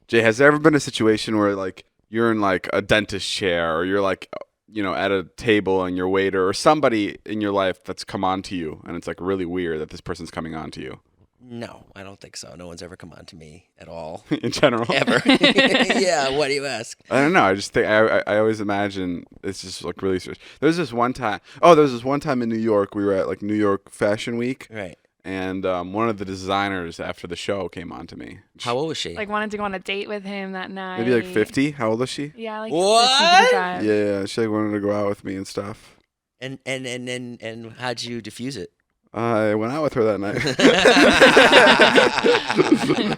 Jay, has there ever been a situation where like you're in like a dentist chair or you're like, at a table and your waiter or somebody in your life that's come on to you and it's like really weird that this person's coming on to you? No, I don't think so. No one's ever come on to me at all. In general? Ever. Yeah, what do you ask? I don't know. I just think I always imagine it's just like really strange. There's this one time. Oh, there was this one time in New York. We were at like New York Fashion Week. Right. And one of the designers after the show came on to me. How old was she? Like wanted to go on a date with him that night. Maybe like 50. How old is she? Yeah, like What? 50, 55. Yeah, she like wanted to go out with me and stuff. And how'd you diffuse it? I went out with her that night.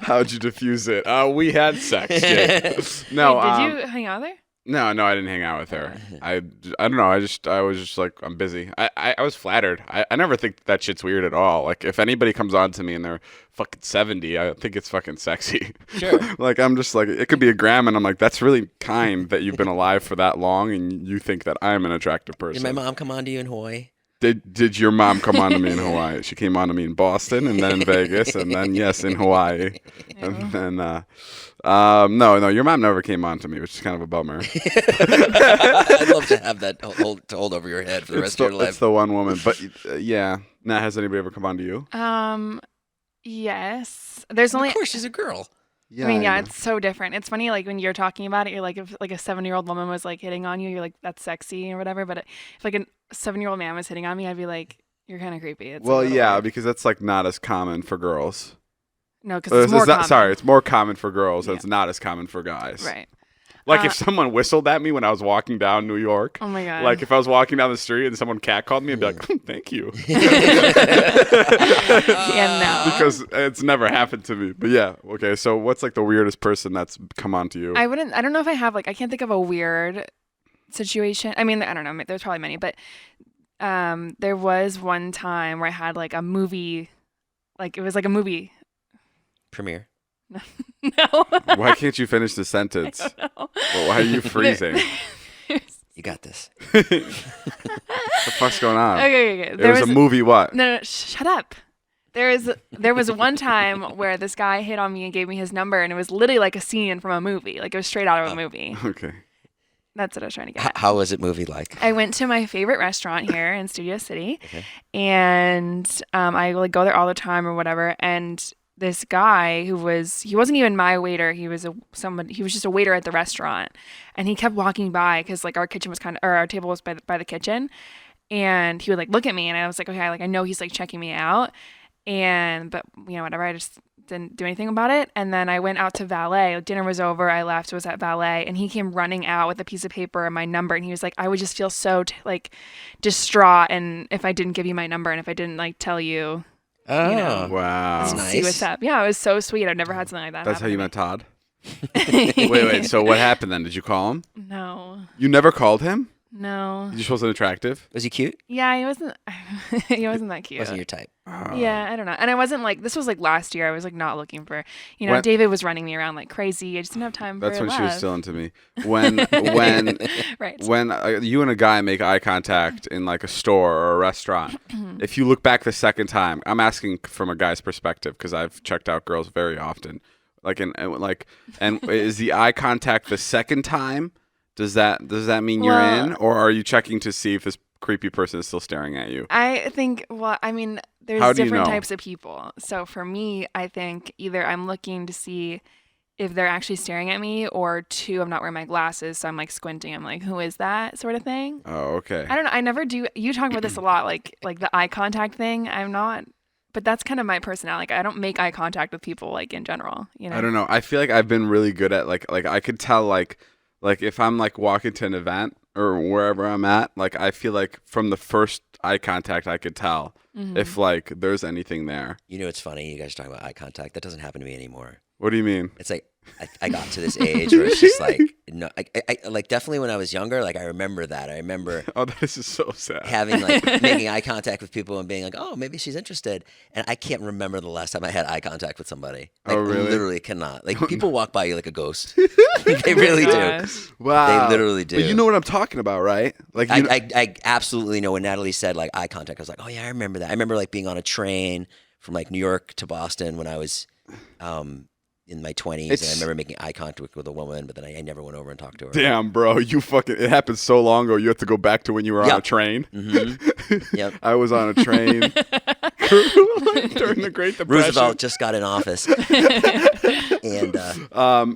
How'd you diffuse it? We had sex. Jay. No, Wait, did you hang out there? No, I didn't hang out with her. I don't know. I was just like, I'm busy. I was flattered. I never think that shit's weird at all. Like if anybody comes on to me and they're fucking 70, I think it's fucking sexy. Sure. Like I'm just like, it could be a gram and I'm like, that's really kind that you've been alive for that long and you think that I'm an attractive person. Did my mom come on to you in Hawaii? Did your mom come on to me in Hawaii? She came on to me in Boston and then in Vegas and then yes in Hawaii. And then no, your mom never came on to me, which is kind of a bummer. I'd love to have that hold over your head for the rest of your life. It's the one woman, but yeah. Now, has anybody ever come on to you? Yes. There's only. Of course, she's a girl. Yeah, I mean, yeah, know. it's so different. It's funny, like when you're talking about it, you're like, if like a 7-year-old woman was like hitting on you, you're like, that's sexy or whatever. But if like a 7-year-old man was hitting on me, I'd be like, you're kind of creepy. It's Well, a little yeah, weird. because that's like not as common for girls. No, because it's more common. Sorry, it's more common for girls. Yeah. It's not as common for guys. Right. Like if someone whistled at me when I was walking down New York. Oh my god. Like if I was walking down the street and someone catcalled me, I'd be like, thank you. Yeah, no. Because it's never happened to me. But yeah, okay. So what's like the weirdest person that's come on to you? I don't know if I have like, I can't think of a weird situation. I mean, I don't know. There's probably many, but there was one time where I had like a movie, like it was like a movie. Premiere. No. Why can't you finish the sentence? I don't know. Well, why are you freezing? You got this. What the fuck's going on? Okay. It was a movie what? No, shut up. There was one time where this guy hit on me and gave me his number, and it was literally like a scene from a movie. Like it was straight out of a movie. Okay. That's what I was trying to get at. How was it movie like? I went to my favorite restaurant here in Studio City, and I like go there all the time or whatever. And this guy he wasn't even my waiter. He was just a waiter at the restaurant, and he kept walking by because like our table was by the kitchen, and he would like look at me, and I was like, okay, I know he's like checking me out, but whatever. I just didn't do anything about it. And then I went out to valet. Dinner was over. I left. Was at valet, and he came running out with a piece of paper and my number, and he was like, I would just feel so like distraught, and if I didn't give you my number, and if I didn't like tell you. Oh, wow. That's See nice. what's up. Yeah, it was so sweet. I've never had something like that. That's how you happen met Todd? to me. Wait. So what happened then? Did you call him? No. You never called him? No. You wasn't attractive? Was he cute? Yeah, he wasn't. He wasn't that cute. Wasn't your type? Yeah, I don't know. And I wasn't like, this was like last year. I was like not looking for, When- David was running me around like crazy. I just didn't have time That's for when love. she was still into me. When Right. you and a guy make eye contact in like a store or a restaurant, if you look back the second time, I'm asking from a guy's perspective because I've checked out girls very often. And is the eye contact the second time? Does that mean you're in, or are you checking to see if this creepy person is still staring at you? I think, there's How do you different know? types of people. So for me, I think either I'm looking to see if they're actually staring at me, or 2, I'm not wearing my glasses, so I'm like squinting. I'm like, who is that, sort of thing. Oh, okay. I don't know. I never do. You talk about this a lot, like the eye contact thing. I'm not, but that's kind of my personality. Like I don't make eye contact with people like in general. I don't know. I feel like I've been really good at like I could tell like if I'm like walking to an event or wherever I'm at, like I feel like from the first eye contact I could tell if like there's anything there. You know, it's funny. You guys are talking about eye contact. That doesn't happen to me anymore. What do you mean? It's like I got to this age where it's just like no, I like definitely when I was younger, like I remember that. I remember Oh, this is so sad. having like making eye contact with people and being like, oh, maybe she's interested. And I can't remember the last time I had eye contact with somebody. Like, Oh, really? Literally cannot. Like people walk by you like a ghost. They really do. Gosh. Wow. They literally do. But you know what I'm talking about, right? Like you know, I absolutely know when Natalie said like eye contact. I was like, oh yeah, I remember that. I remember like being on a train from like New York to Boston when I was in my 20s, and I remember making eye contact with a woman, but then I never went over and talked to her. Damn, bro, it happened so long ago. You have to go back to when you were on a train. Mm-hmm. Yep. I was on a train during the Great Depression. Roosevelt just got in office. And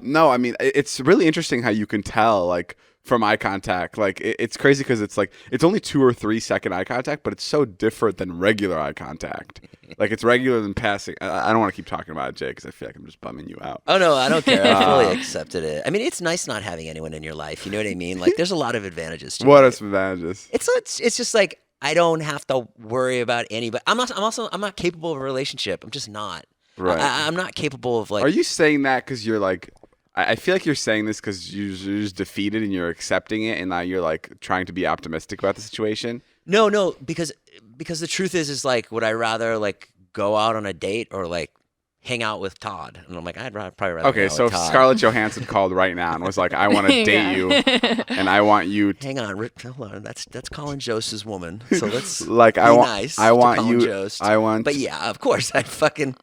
no, I mean, it's really interesting how you can tell, like, from eye contact. Like, it's crazy because it's like, it's only 2 or 3 second eye contact, but it's so different than regular eye contact. Like, it's regular than passing. I don't want to keep talking about it, Jay, because I feel like I'm just bumming you out. oh no, I don't care. I fully accepted it. I mean, it's nice not having anyone in your life. You know what I mean? Like, there's a lot of advantages to What it. are some advantages? It's just like I don't have to worry about anybody. I'm not capable of a relationship. I'm just not. Right. I'm not capable of like. Are you saying that because you're like, I feel like you're saying this because you're just defeated and you're accepting it, and now you're like trying to be optimistic about the situation? No, because the truth is like, would I rather like go out on a date or like hang out with Todd? And I'm like, probably rather. Okay, so if Scarlett Johansson called right now and was like, I want to date you, and I want you. Hang on, hold on. That's Colin Jost's woman. So let's like, be I want, nice I to want Colin you. Jost. I want. But yeah, of course, I'd fucking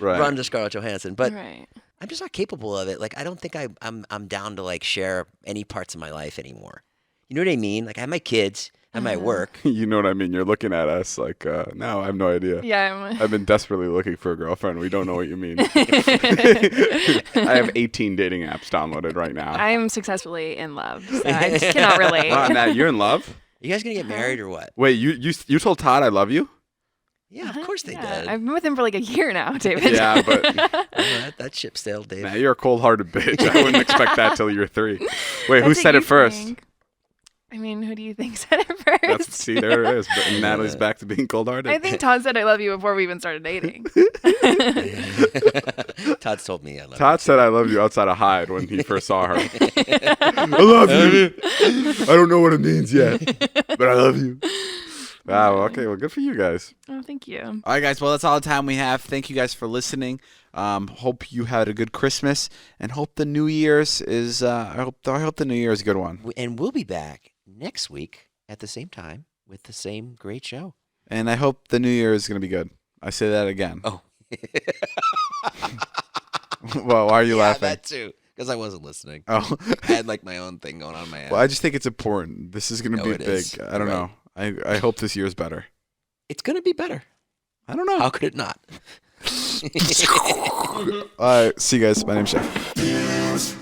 run to Scarlett Johansson. But I'm just not capable of it. Like, I don't think I'm down to like share any parts of my life anymore. You know what I mean? Like, I have my kids. I might work. You know what I mean? You're looking at us like, no, I have no idea. Yeah. I've been desperately looking for a girlfriend. We don't know what you mean. I have 18 dating apps downloaded right now. I'm successfully in love, so I just cannot relate. Now you're in love? You guys gonna get married or what? Wait, you told Todd I love you? Yeah, of course they did. I've been with him for like a year now, David. Yeah, but that ship sailed, Dave. now you're a cold-hearted bitch. I wouldn't expect that till you're 3. Wait, who said it first? Think. I mean, who do you think said it first? See, there it is. But Natalie's back to being cold-hearted. I think Todd said I love you before we even started dating. Todd's told me I love you. Todd said I love you outside of Hyde when he first saw her. I love you. I don't know what it means yet, but I love you. Wow, okay, well, good for you guys. Oh, thank you. All right, guys. Well, that's all the time we have. Thank you guys for listening. Hope you had a good Christmas, and hope the New Year's is. I hope the New Year is a good one. And we'll be back next week at the same time with the same great show. And I hope the New Year is going to be good. I say that again. Oh. Well, why are you laughing? That too. Because I wasn't listening. Oh, I had like my own thing going on in my head. well, I just think it's important. This is going to be it big. is. I don't know. I hope this year's better. It's gonna be better. I don't know. How could it not? All right, see you guys. My name's Chef.